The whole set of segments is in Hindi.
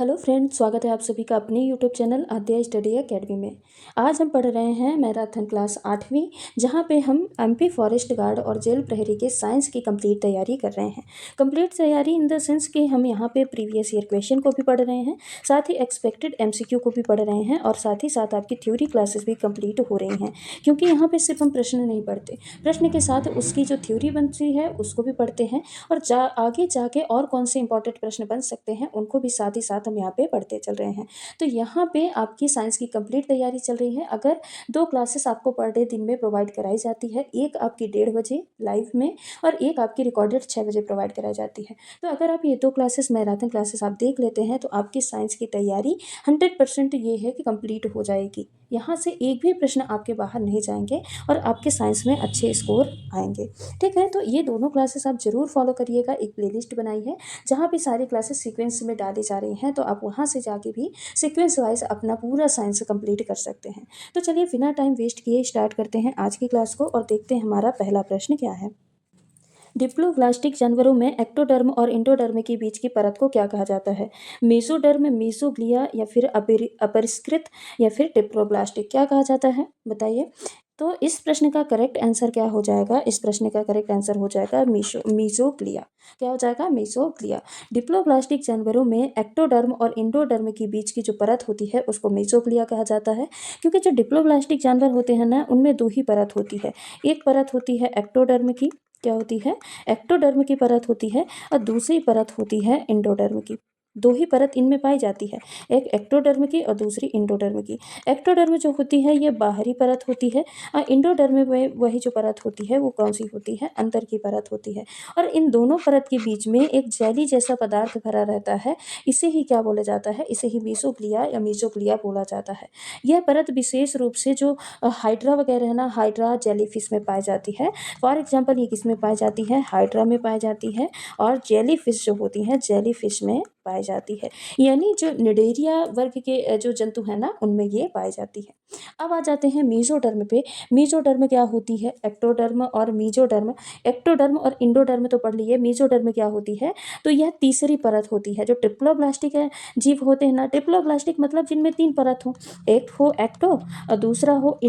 हेलो फ्रेंड्स, स्वागत है आप सभी का अपने यूट्यूब चैनल आद्या स्टडी एकेडमी में। आज हम पढ़ रहे हैं मैराथन क्लास 8वीं, जहां पे हम एमपी फॉरेस्ट गार्ड और जेल प्रहरी के साइंस की कंप्लीट तैयारी कर रहे हैं। कंप्लीट तैयारी इन द सेंस कि हम यहां पे प्रीवियस ईयर क्वेश्चन को भी पढ़ रहे हैं, साथ ही एक्सपेक्टेड एमसीक्यू को भी पढ़ रहे हैं और साथ ही साथ आपकी थ्योरी क्लासेस भी कंप्लीट हो रही हैं। क्योंकि यहाँ पर सिर्फ हम प्रश्न नहीं पढ़ते, प्रश्न के साथ उसकी जो थ्योरी बनती है उसको भी पढ़ते हैं और आगे जाके और कौन से इंपॉर्टेंट प्रश्न बन सकते हैं उनको भी साथ ही साथ हम यहाँ पे पढ़ते चल रहे हैं। तो यहाँ पे आपकी साइंस की कंप्लीट तैयारी चल रही है। अगर 2 क्लासेस आपको पर डे दिन में प्रोवाइड कराई जाती है, एक आपकी 1:30 बजे लाइव में और एक आपकी रिकॉर्डेड 6 बजे प्रोवाइड कराई जाती है। तो अगर आप ये 2 क्लासेस मैराथन क्लासेस आप देख लेते हैं तो आपकी साइंस की तैयारी 100% ये है कि कंप्लीट हो जाएगी। यहाँ से एक भी प्रश्न आपके बाहर नहीं जाएंगे और आपके साइंस में अच्छे स्कोर आएंगे। ठीक है, तो ये दोनों क्लासेस आप जरूर फॉलो करिएगा। एक प्लेलिस्ट बनाई है जहाँ पे सारी क्लासेस सीक्वेंस में डाली जा रही हैं, तो आप वहाँ से जाके भी सीक्वेंस वाइज अपना पूरा साइंस कंप्लीट कर सकते हैं। तो चलिए बिना टाइम वेस्ट किए स्टार्ट करते हैं आज की क्लास को और देखते हैं हमारा पहला प्रश्न क्या है। डिप्लोब्लास्टिक जानवरों में एक्टोडर्म और इंडोडर्म के बीच की परत को क्या कहा जाता है? मेसोडर्म, मेसोग्लिया या फिर अपरिष्कृत या फिर डिप्लोब्लास्टिक, क्या कहा जाता है बताइए। तो इस प्रश्न का करेक्ट आंसर क्या हो जाएगा? इस प्रश्न का करेक्ट आंसर हो जाएगा मीसोग्लिया। क्या हो जाएगा? मीसोग्लिया। डिप्लोब्लास्टिक जानवरों में एक्टोडर्म और इंडोडर्म के बीच की जो परत होती है उसको मीसोग्लिया कहा जाता है। क्योंकि जो डिप्लोब्लास्टिक जानवर होते हैं ना, उनमें 2 ही परत होती है। एक परत होती है एक्टोडर्म की, क्या होती है? एक्टोडर्म की परत होती है और दूसरी परत होती है इंडोडर्म की। 2 ही परत इनमें पाई जाती है, एक एक्टोडर्म की और दूसरी इंडोडर्म की। एक्टोडर्म जो होती है ये बाहरी परत होती है और इंडोडर्म में वही जो परत होती है वो कौन सी होती है? अंदर की परत होती है। और इन दोनों परत के बीच में एक जेली जैसा पदार्थ भरा रहता है, इसे ही क्या बोला जाता है? इसे ही मीसोग्लिया या मीसोग्लिया बोला जाता है। यह परत विशेष रूप से जो हाइड्रा वगैरह है ना, हाइड्रा जेलीफिश में पाई जाती है। फॉर एग्जाम्पल ये किस में पाई जाती है? हाइड्रा में पाई जाती है और जेलीफिश जो होती है जेलीफिश में पाई जाती है। यानी जो निडेरिया वर्ग के जो जंतु हैं ना, उनमें ये पाई जाती है। अब आ जाते हैं मीजोडर्म पे। मीजोडर्म क्या होती है? एक्टोडर्म और मीजोडर्म। एक्टोडर्म और इंडोडर्म तो पढ़ लिए, मीजोडर्म क्या होती है? तो यह तीसरी परत होती है। जो ट्रिप्लोब्लास्टिक है जीव होते हैं ना, ट्रिप्लोब्लास्टिक मतलब जिनमें 3 परत हो, एक हो एक्टो और दूसरा हो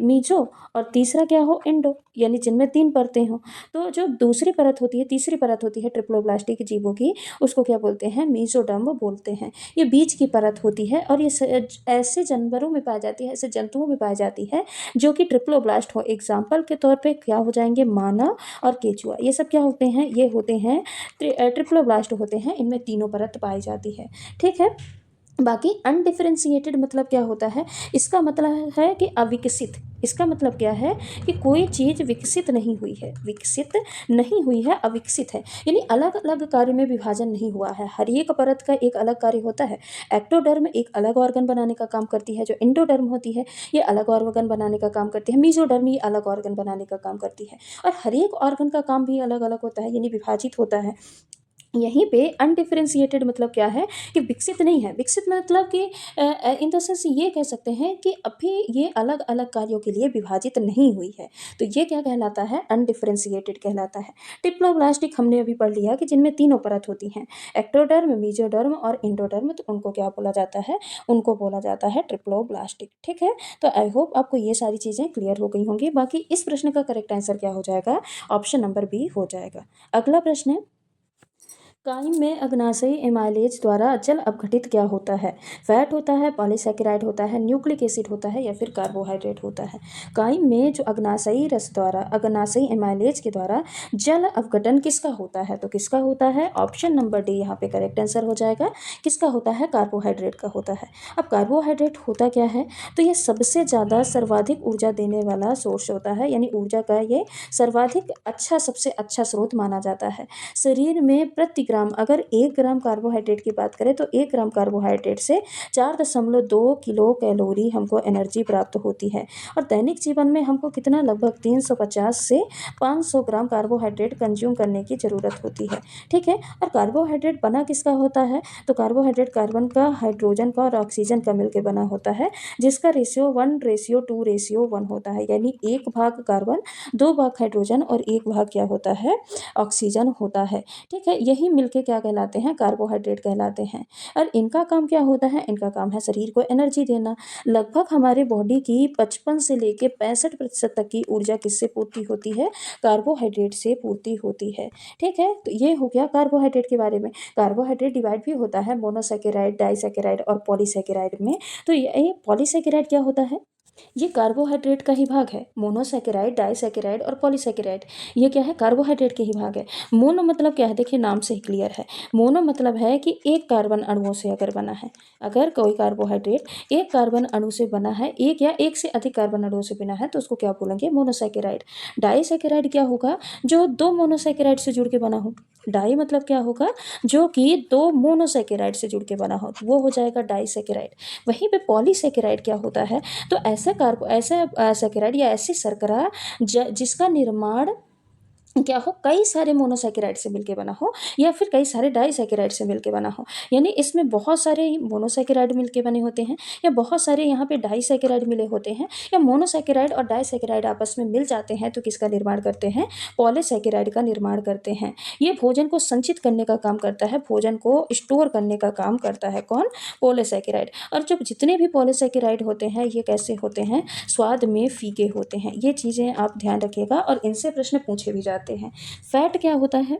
मीजो और तीसरा क्या हो? इंडो, यानी जिनमें 3 परतें हो। तो जो दूसरी परत होती है, तीसरी परत होती है ट्रिप्लोब्लास्टिक जीवों की, उसको क्या बोलते हैं? मीजोडर्म बोलते हैं। ये बीच की परत होती है और ये ऐसे जानवरों में पाई जाती है, ऐसे जंतुओं में पाई जाती है जो कि ट्रिप्लोब्लास्ट हो। एग्जाम्पल के तौर पे क्या हो जाएंगे? मानव और केचुआ, ये सब क्या होते हैं? ये होते हैं ट्रिप्लोब्लास्ट होते हैं। इनमें तीनों परत पाई जाती है। ठीक है, बाकी अनडिफरेंशिएटेड मतलब क्या होता है? इसका मतलब है कि अविकसित। इसका मतलब क्या है? कि कोई चीज़ विकसित नहीं हुई है, विकसित नहीं हुई है, अविकसित है। यानी अलग अलग कार्य में विभाजन नहीं हुआ है। हर एक परत का एक अलग कार्य होता है। एक्टोडर्म एक अलग ऑर्गन बनाने का काम करती है, जो इंडोडर्म होती है ये अलग ऑर्गन बनाने का काम करती है, मीजोडर्म ये अलग ऑर्गन बनाने का काम करती है। और हर एक ऑर्गन का काम भी अलग अलग होता है, यानी विभाजित होता है। यहीं पे अनडिफरेंशिएटेड मतलब क्या है? कि विकसित नहीं है। विकसित मतलब कि इन द सेंस ये कह सकते हैं कि अभी ये अलग अलग कार्यों के लिए विभाजित नहीं हुई है। तो ये क्या कहलाता है? अनडिफरेंशिएटेड कहलाता है। डिप्लोब्लास्टिक हमने अभी पढ़ लिया कि जिनमें तीनों परत होती हैं, एक्टोडर्म, मीजोडर्म और इंडोडर्म, तो उनको क्या बोला जाता है? उनको बोला जाता है ट्रिप्लोब्लास्टिक। ठीक है, तो आई होप आपको ये सारी चीज़ें क्लियर हो गई होंगी। बाकी इस प्रश्न का करेक्ट आंसर क्या हो जाएगा? ऑप्शन नंबर बी हो जाएगा। अगला प्रश्न है, काइम में अग्नाशयी एमाइलेज द्वारा जल अपघटित क्या होता है? फैट होता है, पॉलीसैकेराइड होता है, न्यूक्लिक एसिड होता है या फिर कार्बोहाइड्रेट होता है? काइम में जो अग्नाशयी रस द्वारा, अग्नाशयी एमाइलेज के द्वारा जल अपघटन किसका होता है? तो किसका होता है? ऑप्शन नंबर डी यहाँ पे करेक्ट आंसर हो जाएगा। किसका होता है? कार्बोहाइड्रेट का होता है। अब कार्बोहाइड्रेट होता क्या है? तो ये सबसे ज़्यादा सर्वाधिक ऊर्जा देने वाला सोर्स होता है, यानी ऊर्जा का ये सर्वाधिक अच्छा, सबसे अच्छा स्रोत माना जाता है। शरीर में प्रति ग्राम, अगर 1 ग्राम कार्बोहाइड्रेट की बात करें तो 1 ग्राम कार्बोहाइड्रेट से 4.2 किलो कैलोरी हमको एनर्जी प्राप्त होती है। और दैनिक जीवन में हमको कितना? लगभग 350 से 500 ग्राम कार्बोहाइड्रेट कंज्यूम करने की ज़रूरत होती है। ठीक है, और कार्बोहाइड्रेट बना किसका होता है? तो कार्बोहाइड्रेट कार्बन का, हाइड्रोजन का और ऑक्सीजन का मिलकर बना होता है, जिसका रेशियो 1:2:1 होता है। यानी 1 भाग कार्बन, 2 भाग हाइड्रोजन और 1 भाग क्या होता है? ऑक्सीजन होता है। ठीक है, यही मिल मिलके क्या कहलाते हैं, कार्बोहाइड्रेट कहलाते हैं। और इनका काम क्या होता है, इनका काम है शरीर को एनर्जी देना। लगभग हमारे बॉडी की 55 से लेके 65% तक की ऊर्जा किससे पूर्ति होती है, कार्बोहाइड्रेट से पूर्ति होती है। ठीक है, तो ये हो गया कार्बोहाइड्रेट के बारे में। कार्बोहाइड्रेट डिवाइड भी होता है मोनोसैकेराइड, डाइसैकेराइड और पॉलीसैकेराइड में। तो ये पॉलीसैकेराइड क्या होता है, ये कार्बोहाइड्रेट का ही भाग है। मोनोसैकेराइड, डाइसैकेराइड और पॉलीसैकेराइड ये क्या है, कार्बोहाइड्रेट के ही भाग है। मोनो मतलब क्या है, देखिए नाम से ही क्लियर है। मोनो मतलब है कि एक कार्बन अणुओं से अगर बना है, अगर कोई कार्बोहाइड्रेट एक कार्बन अणु से बना है, एक या एक से अधिक कार्बन अणुओं से बना है, तो उसको क्या बोलेंगे, मोनोसैकेराइड। डाइसैकेराइड क्या होगा, जो दो मोनोसैकेराइड से जुड़ के बना हो। डाई मतलब क्या होगा, जो कि दो मोनोसैकेराइड से जुड़ के बना हो, तो वो हो जाएगा डाइसैकेराइड। वहीं पे पॉलीसैकेराइड क्या होता है, तो ऐसा सैकेराइड या ऐसी शर्करा जिसका निर्माण क्या हो, कई सारे मोनोसैकेराइड से मिलके बना हो या फिर कई सारे डाइसैकेराइड से मिलके बना हो। यानी इसमें बहुत सारे मोनोसैकेराइड मिलके बने होते हैं या बहुत सारे यहाँ पे डाइसैकेराइड मिले होते हैं, या मोनोसैकेराइड और डाइसैकेराइड आपस में मिल जाते हैं तो किसका निर्माण करते हैं, पॉलीसैकेराइड का निर्माण करते हैं। ये भोजन को संचित करने का काम करता है, भोजन को स्टोर करने का काम करता है कौन, पॉलीसैकेराइड। और जब जितने भी पॉलीसैकेराइड होते हैं ये कैसे होते हैं, स्वाद में फीके होते हैं। ये चीज़ें आप ध्यान रखिएगा और इनसे प्रश्न पूछे भी जाते हैं। फैट क्या होता है,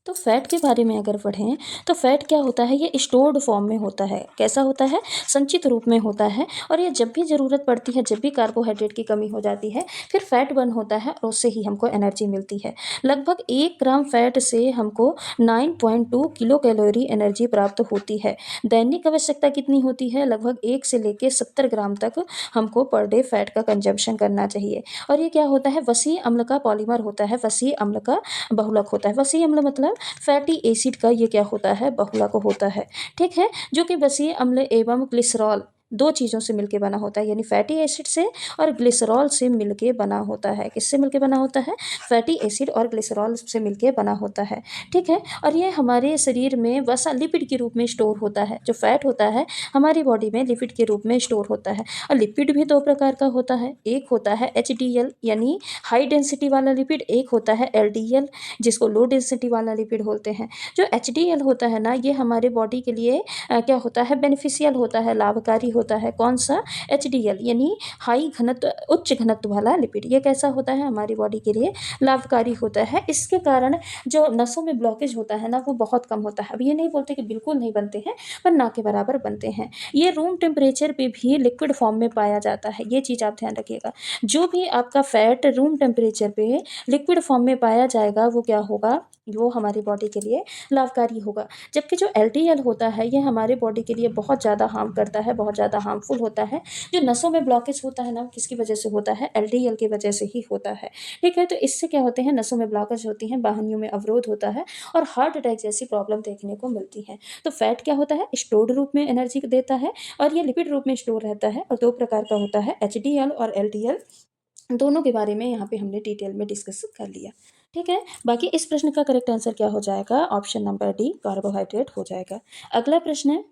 तो फैट के बारे में अगर पढ़ें तो फैट क्या होता है, ये स्टोर्ड फॉर्म में होता है। कैसा होता है, संचित रूप में होता है। और ये जब भी ज़रूरत पड़ती है, जब भी कार्बोहाइड्रेट की कमी हो जाती है, फिर फैट बर्न होता है और उससे ही हमको एनर्जी मिलती है। लगभग 1 ग्राम फैट से हमको 9.2 किलो कैलोरी एनर्जी प्राप्त होती है। दैनिक आवश्यकता कितनी होती है, लगभग 1 से लेकर 70 ग्राम तक हमको पर डे फैट का कंजम्पशन करना चाहिए। और ये क्या होता है, वसी अम्ल का पॉलीमर होता है, वसी अम्ल का बहुलक होता है। वसी अम्ल मतलब फैटी एसिड का ये क्या होता है, बहुलक होता है। ठीक है, जो कि वसीय अम्ल एवं ग्लिसरॉल दो चीज़ों से मिलके बना होता है, यानी फैटी एसिड से और ग्लिसरॉल से मिलके बना होता है। किससे मिलके बना होता है, फैटी एसिड और ग्लिसरॉल से मिलके बना होता है। ठीक है, और ये हमारे शरीर में वसा लिपिड के रूप में स्टोर होता है। जो फैट होता है हमारी बॉडी में लिपिड के रूप में स्टोर होता है। और लिपिड भी दो प्रकार का होता है, एक होता है HDL यानी हाई डेंसिटी वाला लिपिड, एक होता है LDL जिसको लो डेंसिटी वाला लिपिड बोलते हैं। जो HDL होता है ना, ये हमारे बॉडी के लिए क्या होता है, बेनिफिशियल होता है, लाभकारी होता है। कौन सा, HDL यानी हाई घनत्व, उच्च घनत्व वाला लिपिड। ये कैसा होता है, हमारी बॉडी के लिए लाभकारी होता है। इसके कारण जो नसों में ब्लॉकेज होता है ना, वो बहुत कम होता है। अब ये नहीं बोलते कि बिल्कुल नहीं बनते हैं, पर ना के बराबर बनते हैं। ये रूम टेम्परेचर पे भी लिक्विड फॉर्म में पाया जाता है, ये चीज़ आप ध्यान रखिएगा। जो भी आपका फैट रूम टेम्परेचर पे लिक्विड फॉर्म में पाया जाएगा वो क्या होगा, वो हमारी बॉडी के लिए लाभकारी होगा। जबकि जो LDL होता है ये हमारे बॉडी के लिए बहुत ज़्यादा हार्म करता है, बहुत ज़्यादा हार्मफुल होता है। जो नसों में ब्लॉकेज होता है ना, किसकी वजह से होता है, LDL की वजह से ही होता है। ठीक है, तो इससे क्या होते हैं, नसों में ब्लॉकेज होती हैं, वाहिनियों में अवरोध होता है और हार्ट अटैक जैसी प्रॉब्लम देखने को मिलती है। तो फैट क्या होता है, स्टोर्ड रूप में एनर्जी देता है और ये लिपिड रूप में स्टोर रहता है। और दो प्रकार का होता है, HDL और LDL। दोनों के बारे में यहाँ पे हमने डिटेल में डिस्कस कर लिया। ठीक है, बाकी इस प्रश्न का करेक्ट आंसर क्या हो जाएगा, ऑप्शन नंबर डी, कार्बोहाइड्रेट हो जाएगा। अगला प्रश्न है,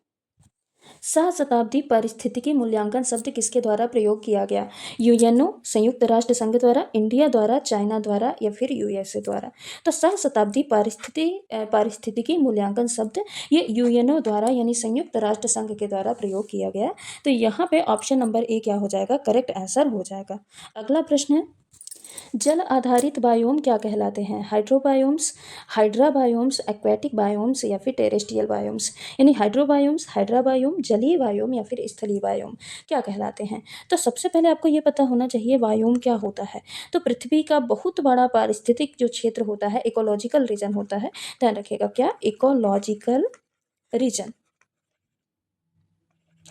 सहस्राब्दी पारिस्थितिकी मूल्यांकन शब्द किसके द्वारा प्रयोग किया गया, यूएनओ, संयुक्त राष्ट्र संघ द्वारा, इंडिया द्वारा, चाइना द्वारा या फिर USA द्वारा। तो सहस्राब्दी पारिस्थितिकी मूल्यांकन शब्द ये यूएनओ द्वारा यानी संयुक्त राष्ट्र संघ के द्वारा प्रयोग किया गया। तो यहाँ पे ऑप्शन नंबर ए क्या हो जाएगा, करेक्ट आंसर हो जाएगा। अगला प्रश्न है, जल आधारित बायोम क्या कहलाते हैं, हाइड्रोबायोम्स, हाइड्राबायोम्स, एक्वेटिक बायोम्स या फिर टेरेस्ट्रियल बायोम्स। यानी हाइड्रोबायोम्स, हाइड्राबायोम, जलीय बायोम या फिर स्थलीय बायोम क्या कहलाते हैं। तो सबसे पहले आपको ये पता होना चाहिए बायोम क्या होता है। तो पृथ्वी का बहुत बड़ा पारिस्थितिक जो क्षेत्र होता है, इकोलॉजिकल रीजन होता है, ध्यान रखिएगा क्या, इकोलॉजिकल रीजन।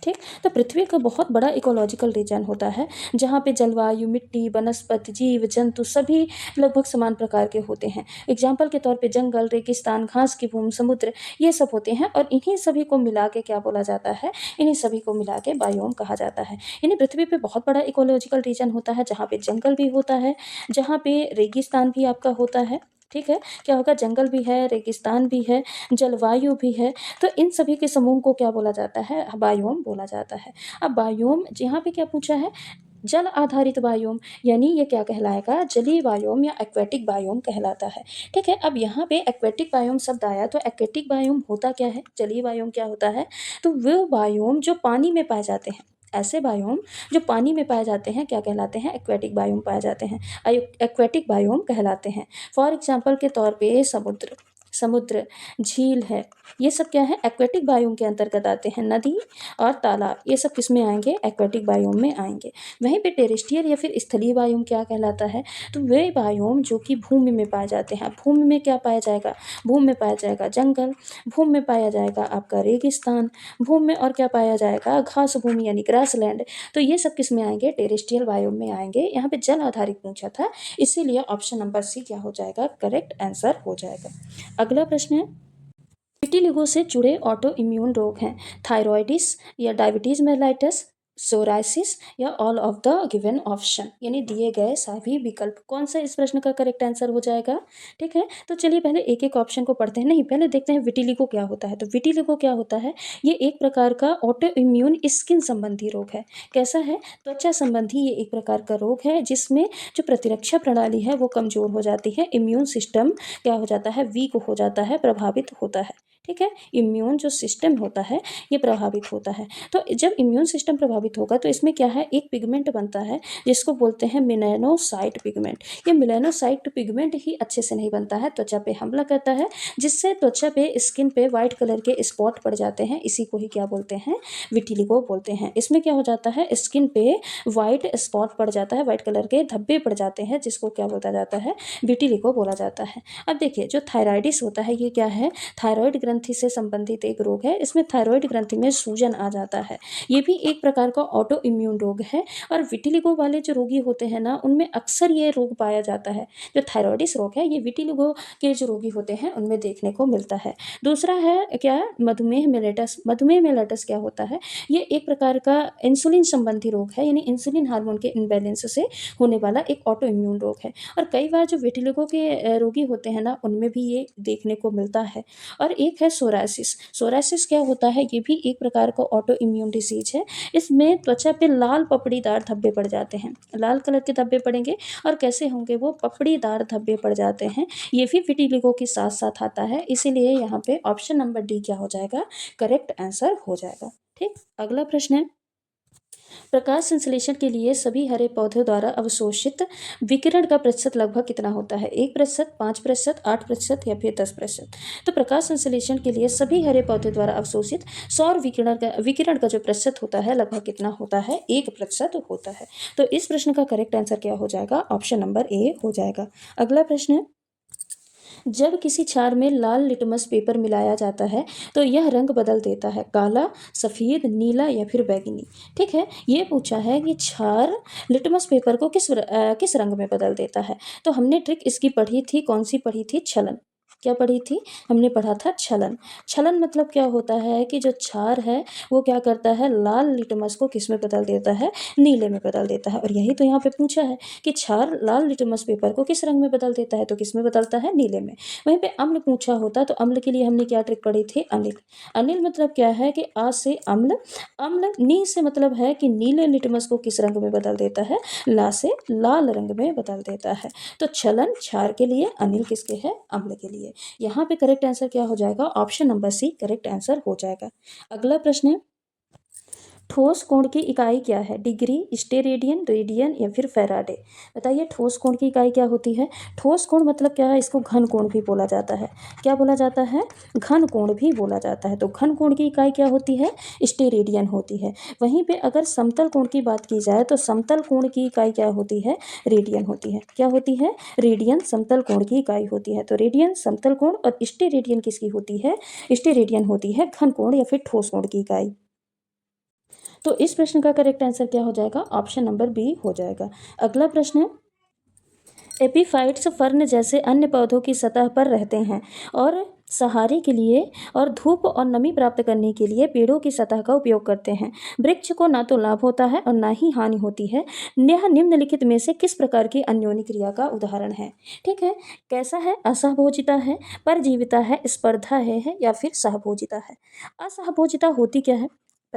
ठीक, तो पृथ्वी का बहुत बड़ा इकोलॉजिकल रीजन होता है जहाँ पे जलवायु, मिट्टी, वनस्पति, जीव जंतु सभी लगभग समान प्रकार के होते हैं। एग्जाम्पल के तौर पे जंगल, रेगिस्तान, घास की भूमि, समुद्र ये सब होते हैं और इन्हीं सभी को मिला के क्या बोला जाता है, इन्हीं सभी को मिला के बायोम कहा जाता है। यानी पृथ्वी पे बहुत बड़ा इकोलॉजिकल रीजन होता है जहाँ पे जंगल भी होता है, जहाँ पे रेगिस्तान भी आपका होता है। ठीक है, क्या होगा, जंगल भी है, रेगिस्तान भी है, जलवायु भी है। तो इन सभी के समूह को क्या बोला जाता है, बायोम बोला जाता है। अब बायोम यहाँ पे क्या पूछा है, जल आधारित बायोम, यानी ये क्या कहलाएगा, जलीय बायोम या एक्वेटिक बायोम कहलाता है। ठीक है, अब यहाँ पे एक्वेटिक बायोम शब्द आया तो एक्वेटिक बायोम होता क्या है, जलीय बायोम क्या होता है, तो वो बायोम जो पानी में पाए जाते हैं, ऐसे बायोम जो पानी में पाए जाते हैं क्या कहलाते हैं, एक्वेटिक बायोम पाए जाते हैं, एक्वेटिक बायोम कहलाते हैं। फॉर एग्जाम्पल के तौर पे समुद्र, झील है, ये सब क्या है, एक्वेटिक बायोम के अंतर्गत आते हैं। नदी और तालाब, ये सब किस में आएंगे, एक्वेटिक बायोम में आएंगे। वहीं पे टेरेस्ट्रियल या फिर स्थलीय बायोम क्या कहलाता है, तो वे बायोम जो कि भूमि में पाए जाते हैं। भूमि में क्या पाया जाएगा, भूमि में पाया जाएगा जंगल, भूमि में पाया जाएगा आपका रेगिस्तान, भूमि में और क्या पाया जाएगा, घास भूमि यानी ग्रासलैंड। तो ये सब किस में आएंगे, टेरेस्ट्रियल बायोम में आएंगे। यहाँ पे जल आधारित पूछा था, इसीलिए ऑप्शन नंबर सी क्या हो जाएगा, करेक्ट आंसर हो जाएगा। अगला प्रश्न है, विटिलिगो से जुड़े ऑटो इम्यून रोग हैं, थायराइडिस या डायबिटीज मेलाइटस, सोराइसिस या all of the given option, यानी दिए गए सभी विकल्प, कौन सा इस प्रश्न का करेक्ट आंसर हो जाएगा। ठीक है, तो चलिए पहले एक एक ऑप्शन को पढ़ते हैं, नहीं पहले देखते हैं विटिलिगो क्या होता है। तो विटिलिगो क्या होता है, ये एक प्रकार का ऑटो इम्यून स्किन संबंधी रोग है। कैसा है, त्वचा संबंधी ये एक प्रकार का रोग है जिसमें जो प्रतिरक्षा प्रणाली है वो कमजोर हो जाती है, इम्यून सिस्टम क्या हो जाता है, वीक हो जाता है, प्रभावित होता है। ठीक है, इम्यून जो सिस्टम होता है ये प्रभावित होता है। तो जब इम्यून सिस्टम प्रभावित होगा तो इसमें क्या है, एक पिगमेंट बनता है जिसको बोलते हैं मेलानोसाइट पिगमेंट। ये मेलानोसाइट पिगमेंट ही अच्छे से नहीं बनता है, त्वचा पे हमला करता है, जिससे त्वचा पे, स्किन पे वाइट कलर के स्पॉट पड़ जाते हैं। इसी को ही क्या बोलते हैं, विटिलिगो बोलते हैं। इसमें क्या हो जाता है, स्किन पे वाइट स्पॉट पड़ जाता है, वाइट कलर के धब्बे पड़ जाते हैं, जिसको क्या बोला जाता है, विटिलिगो बोला जाता है। अब देखिए, जो थायराइडिस होता है ये क्या है, थायराइड ग्रंथि से संबंधित एक रोग है। इसमें थायराइड ग्रंथि में सूजन आ जाता है, ये भी एक प्रकार का ऑटो इम्यून रोग है। और विटिलिगो वाले जो रोगी होते हैं ना, उनमें अक्सर ये रोग पाया जाता है। जो थायराइडिस रोग है ये विटिलिगो के जो रोगी होते हैं उनमें देखने को मिलता है। दूसरा है क्या, मधुमेह मेलेटस। मधुमेह मेलेटस क्या होता है, ये एक प्रकार का इंसुलिन संबंधी रोग है, यानी इंसुलिन हार्मोन के इम्बैलेंस से होने वाला एक ऑटो इम्यून रोग है। और कई बार जो विटिलिगो के रोगी होते हैं ना, उनमें भी ये देखने को मिलता है। और एक है सोरासिस। सोरासिस क्या होता है, ये भी एक प्रकार का ऑटो इम्यून डिसीज है। इसमें त्वचा पे लाल पपड़ीदार धब्बे पड़ जाते हैं, लाल कलर के धब्बे पड़ेंगे। और कैसे होंगे वो, पपड़ीदार धब्बे पड़ जाते हैं। ये भी विटिलिगो के साथ साथ आता है, इसीलिए यहाँ पे ऑप्शन नंबर डी क्या हो जाएगा, करेक्ट आंसर हो जाएगा। ठीक, अगला प्रश्न है, प्रकाश संश्लेषण के लिए सभी हरे पौधों द्वारा अवशोषित विकिरण का प्रतिशत लगभग कितना होता है, 1%, 5%, 8% या फिर 10%। तो प्रकाश संश्लेषण के लिए सभी हरे पौधों द्वारा अवशोषित सौर विकिरण का जो प्रतिशत होता है लगभग कितना होता है, 1% होता है। तो इस प्रश्न का करेक्ट आंसर क्या हो जाएगा, ऑप्शन नंबर ए हो जाएगा। अगला प्रश्न है, जब किसी क्षार में लाल लिटमस पेपर मिलाया जाता है तो यह रंग बदल देता है, काला, सफ़ेद, नीला या फिर बैंगनी। ठीक है, ये पूछा है कि क्षार लिटमस पेपर को किस रंग में बदल देता है। तो हमने ट्रिक इसकी पढ़ी थी, कौन सी पढ़ी थी, छलन। क्या पढ़ी थी, हमने पढ़ा था छलन। छलन मतलब क्या होता है कि जो क्षार है वो क्या करता है, लाल लिटमस को किस में बदल देता है, नीले में बदल देता है। और यही तो यहाँ पे पूछा है कि क्षार लाल लिटमस पेपर को किस रंग में बदल देता है, तो किस में बदलता है, नीले में। वहीं पे अम्ल पूछा होता तो अम्ल के लिए हमने क्या ट्रिक पढ़ी थी, अनिल। अनिल मतलब क्या है कि आ से अम्ल, अम्ल नी से मतलब है कि नीले लिटमस को किस रंग में बदल देता है, ला से लाल रंग में बदल देता है। तो छलन क्षार के लिए, अनिल किसके है, अम्ल के लिए। यहाँ पे करेक्ट आंसर क्या हो जाएगा, option number C correct answer हो जाएगा। अगला प्रश्न है, ठोस कोण की इकाई क्या है, डिग्री, स्टेरेडियन, रेडियन या फिर फैराडे। बताइए ठोस कोण की इकाई क्या होती है। ठोस कोण मतलब क्या है, इसको घन कोण भी बोला जाता है। क्या बोला जाता है, घन कोण भी बोला जाता है। तो घन कोण की इकाई क्या होती है, स्टेरेडियन होती है। वहीं पे अगर समतल कोण की बात की जाए तो समतल कोण की इकाई क्या होती है, रेडियन होती है। क्या होती है, रेडियन समतल कोण की इकाई होती है। तो रेडियन समतल कोण और स्टेरेडियन किसकी होती है, स्टेरेडियन होती है घन कोण या फिर ठोस कोण की इकाई। तो इस प्रश्न का करेक्ट आंसर क्या हो जाएगा, ऑप्शन नंबर बी हो जाएगा। अगला प्रश्न है, एपीफाइट्स फर्न जैसे अन्य पौधों की सतह पर रहते हैं और सहारे के लिए और धूप और नमी प्राप्त करने के लिए पेड़ों की सतह का उपयोग करते हैं। वृक्ष को ना तो लाभ होता है और ना ही हानि होती है। यह निम्नलिखित में से किस प्रकार की अन्योन्य क्रिया का उदाहरण है। ठीक है, कैसा है, असहभोजिता है, परजीविता है, स्पर्धा है या फिर सहभोजिता है। असहभोजिता होती क्या है,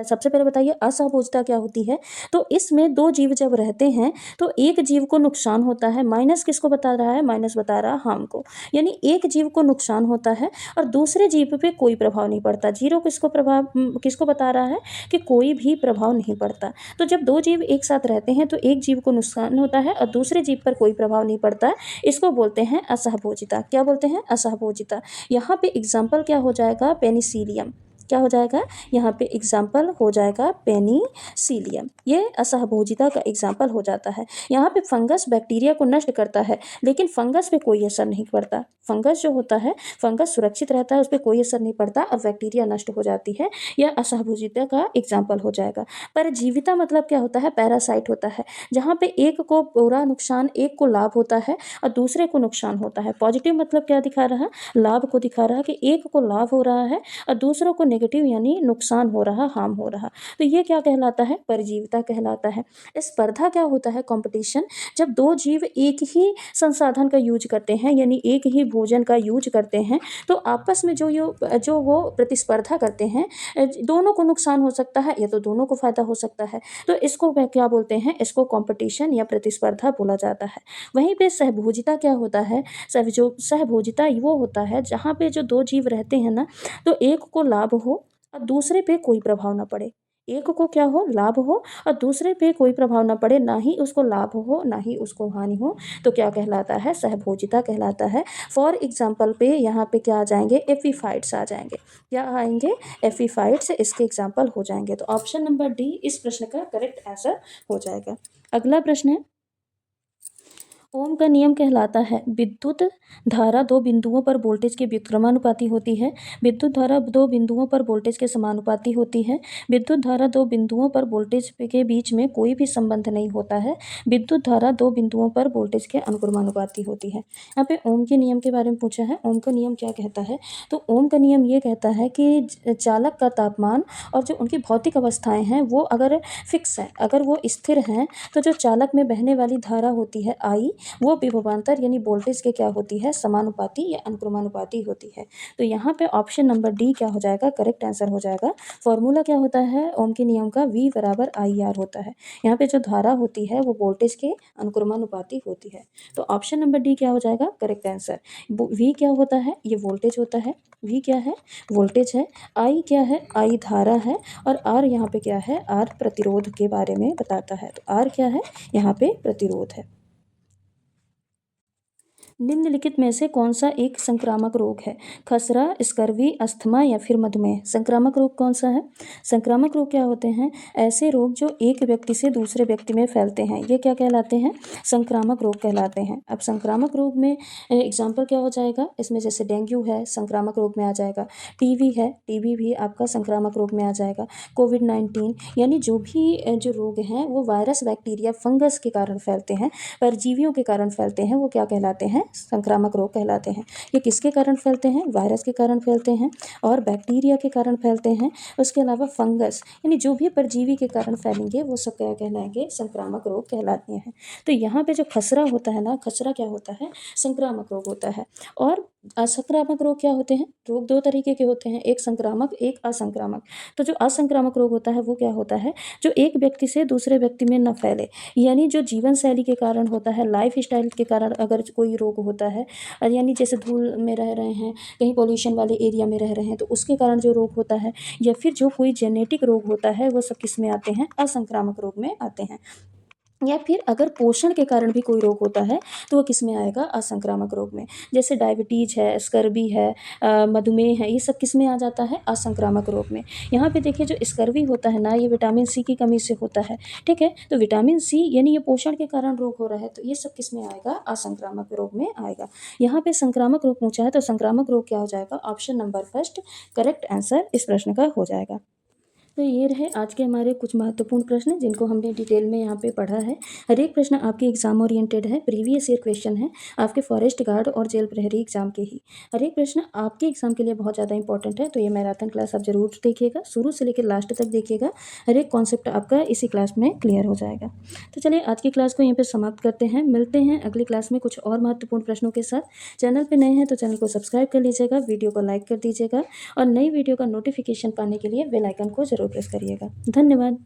सबसे पहले बताइए असहभोजता क्या होती है। तो इसमें दो जीव जब रहते हैं तो एक जीव को नुकसान होता है, माइनस किसको बता रहा है, माइनस बता रहा है हार्म को, यानी एक जीव को नुकसान होता है और दूसरे जीव पे कोई प्रभाव नहीं पड़ता। जीरो किसको बता रहा है कि कोई भी प्रभाव नहीं पड़ता। तो जब दो जीव एक साथ रहते हैं तो एक जीव को नुकसान होता है और दूसरे जीव पर कोई प्रभाव नहीं पड़ता, इसको बोलते हैं असहभोजिता। क्या बोलते हैं, असहभोजिता। यहाँ पे एग्जाम्पल क्या हो जाएगा, पेनिसिलियम। क्या हो जाएगा, यहाँ पे एग्जाम्पल हो जाएगा पेनिसिलियम। ये असहभोजिता का एग्जाम्पल हो जाता है। यहाँ पे फंगस बैक्टीरिया को नष्ट करता है लेकिन फंगस पे कोई असर नहीं पड़ता। फंगस जो होता है, फंगस सुरक्षित रहता है, उस पर कोई असर नहीं पड़ता और बैक्टीरिया नष्ट हो जाती है। यह असहभोजिता का एग्जाम्पल हो जाएगा। परजीविता मतलब क्या होता है, पैरासाइट होता है, जहाँ पे एक को पूरा नुकसान, एक को लाभ होता है और दूसरे को नुकसान होता है। पॉजिटिव मतलब क्या दिखा रहा है, लाभ को दिखा रहा है कि एक को लाभ हो रहा है और दूसरों को नेगेटिव यानी नुकसान हो रहा, हार्म हो रहा। तो ये क्या कहलाता है, परजीविता कहलाता है। स्पर्धा क्या होता है, कंपटीशन। जब दो जीव एक ही संसाधन का यूज करते हैं यानी एक ही भोजन का यूज करते हैं तो आपस में जो वो प्रतिस्पर्धा करते हैं, दोनों को नुकसान हो सकता है या तो दोनों को फायदा हो सकता है। तो इसको क्या बोलते हैं, इसको कंपटीशन या प्रतिस्पर्धा बोला जाता है। वहीं पे सहभोजिता क्या होता है, सहभोजिता वो होता है जहाँ पे जो दो जीव रहते हैं ना, तो एक को लाभ हो और दूसरे पे कोई प्रभाव ना पड़े। एक को क्या हो, लाभ हो और दूसरे पे कोई प्रभाव ना पड़े, ना ही उसको लाभ हो ना ही उसको हानि हो, तो क्या कहलाता है, सहभोजिता कहलाता है। फॉर एग्जाम्पल पे यहाँ पे क्या आ जाएंगे, एफीफाइट्स आ जाएंगे। क्या आएंगे, एफीफाइट्स इसके एग्जाम्पल हो जाएंगे। तो ऑप्शन नंबर डी इस प्रश्न का करेक्ट आंसर हो जाएगा। अगला प्रश्न है, ओम का नियम कहलाता है विद्युत धारा दो बिंदुओं पर वोल्टेज के व्युत्क्रमानुपाती होती है। विद्युत धारा दो बिंदुओं पर वोल्टेज के समानुपाती होती है। विद्युत धारा दो बिंदुओं पर वोल्टेज के बीच में कोई भी संबंध नहीं होता है। विद्युत धारा दो बिंदुओं पर वोल्टेज के अनुक्रमानुपाती होती है। यहाँ पे ओम के नियम के बारे में पूछा है। ओम का नियम क्या कहता है, तो ओम का नियम ये कहता है कि चालक का तापमान और जो उनकी भौतिक अवस्थाएं हैं वो अगर फिक्स है, अगर वो स्थिर हैं, तो जो चालक में बहने वाली धारा होती है आई, वो विभवांतर यानी वोल्टेज के क्या होती है, समानुपाती या अनुक्रमानुपाती होती है। तो यहाँ पे ऑप्शन नंबर डी क्या हो जाएगा, करेक्ट आंसर हो जाएगा। फॉर्मूला क्या होता है ओम के नियम का, V बराबर IR होता है। यहाँ पे जो धारा होती है वो वोल्टेज के अनुक्रमानुपाती होती है। तो ऑप्शन नंबर डी क्या हो जाएगा, करेक्ट आंसर। V क्या होता है, ये वोल्टेज होता है। V क्या है, वोल्टेज है। I क्या है, I धारा है। और R यहाँ पे क्या है, R प्रतिरोध के बारे में बताता है। तो R क्या है, यहाँ पे प्रतिरोध है। निम्नलिखित में से कौन सा एक संक्रामक रोग है, खसरा, स्कर्वी, अस्थमा या फिर मधुमेह। संक्रामक रोग कौन सा है, संक्रामक रोग क्या होते हैं, ऐसे रोग जो एक व्यक्ति से दूसरे व्यक्ति में फैलते हैं, ये क्या कहलाते हैं, संक्रामक रोग कहलाते हैं। अब संक्रामक रोग में एग्जाम्पल क्या हो जाएगा, इसमें जैसे डेंगू है संक्रामक रोग में आ जाएगा, टीबी है, टीबी भी आपका संक्रामक रोग में आ जाएगा, कोविड-19, यानी जो भी जो रोग हैं वो वायरस, बैक्टीरिया, फंगस के कारण फैलते हैं, परजीवियों के कारण फैलते हैं, वो क्या कहलाते हैं, संक्रामक रोग कहलाते हैं। ये किसके कारण फैलते हैं, वायरस के कारण फैलते हैं और बैक्टीरिया के कारण फैलते हैं। उसके अलावा फंगस यानी जो भी परजीवी के कारण फैलेंगे वो सब क्या कहलाएंगे, संक्रामक रोग कहलाते हैं। तो यहाँ पे जो खसरा होता है ना, खसरा क्या होता है, संक्रामक रोग होता है। और असंक्रामक रोग क्या होते हैं, रोग दो तरीके के होते हैं, एक संक्रामक एक असंक्रामक। तो जो असंक्रामक रोग होता है वो क्या होता है, जो एक व्यक्ति से दूसरे व्यक्ति में न फैले, यानी जो जीवन शैली के कारण होता है, लाइफ स्टाइल के कारण अगर कोई रोग होता है, यानी जैसे धूल में रह रहे हैं, कहीं पोल्यूशन वाले एरिया में रह रहे हैं तो उसके कारण जो रोग होता है, या फिर जो कोई जेनेटिक रोग होता है, वो सब किस में आते हैं, असंक्रामक रोग में आते हैं। या फिर अगर पोषण के कारण भी कोई रोग होता है तो वो किस में आएगा, असंक्रामक रोग में। जैसे डायबिटीज है, स्कर्वी है, मधुमेह है, ये सब किस में आ जाता है, असंक्रामक रोग में। यहाँ पे देखिए जो स्कर्वी होता है ना, ये विटामिन सी की कमी से होता है, ठीक है। तो विटामिन सी यानी ये पोषण के कारण रोग हो रहा है, तो ये सब किस में आएगा, असंक्रामक रोग में आएगा। यहाँ पे संक्रामक रोग पूछा है तो संक्रामक रोग क्या हो जाएगा, option number first correct answer इस प्रश्न का हो जाएगा। तो ये रहे आज के हमारे कुछ महत्वपूर्ण प्रश्न जिनको हमने डिटेल में यहाँ पे पढ़ा है। हर एक प्रश्न आपके एग्जाम ओरिएंटेड है, प्रीवियस ईयर क्वेश्चन है, आपके फॉरेस्ट गार्ड और जेल प्रहरी एग्जाम के ही। हर एक प्रश्न आपके एग्जाम के लिए बहुत ज़्यादा इंपॉर्टेंट है, तो ये मैराथन क्लास आप जरूर देखिएगा, शुरू से लेकर लास्ट तक देखिएगा। हर एक कॉन्सेप्ट आपका इसी क्लास में क्लियर हो जाएगा। तो चलिए आज की क्लास को यहीं पर समाप्त करते हैं, मिलते हैं अगली क्लास में कुछ और महत्वपूर्ण प्रश्नों के साथ। चैनल पर नए हैं तो चैनल को सब्सक्राइब कर लीजिएगा, वीडियो को लाइक कर दीजिएगा और नई वीडियो का नोटिफिकेशन पाने के लिए बेल आइकन को जरूर प्रेस करिएगा। धन्यवाद।